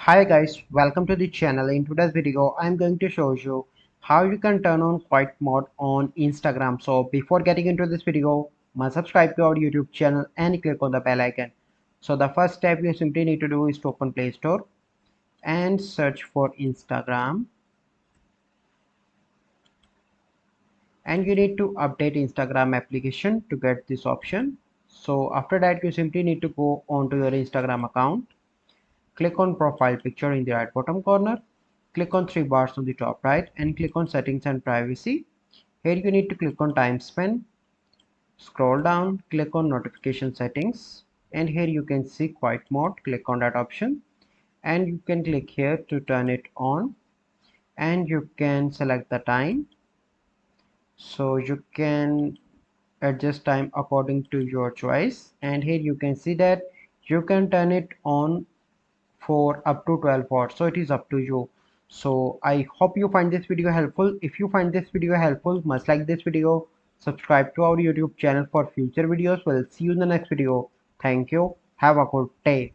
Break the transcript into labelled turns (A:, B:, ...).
A: Hi guys, welcome to the channel. In today's video, I'm going to show you how you can turn on quiet mode on Instagram. So before getting into this video, must subscribe to our YouTube channel and click on the bell icon. So the first step you simply need to do is to open Play Store and search for Instagram. And you need to update Instagram application to get this option. So after that, you simply need to go onto your Instagram account. Click on profile picture in the right bottom corner. Click on three bars on the top right and click on settings and privacy. Here you need to click on time spent. Scroll down, click on notification settings, and here you can see quiet mode. Click on that option and you can click here to turn it on, and you can select the time. So you can adjust time according to your choice, and here you can see that you can turn it on for up to 12 watts, so it is up to you. So I hope you find this video helpful. If you find this video helpful, must like this video, subscribe to our YouTube channel for future videos. We'll see you in the next video. Thank you, have a good day.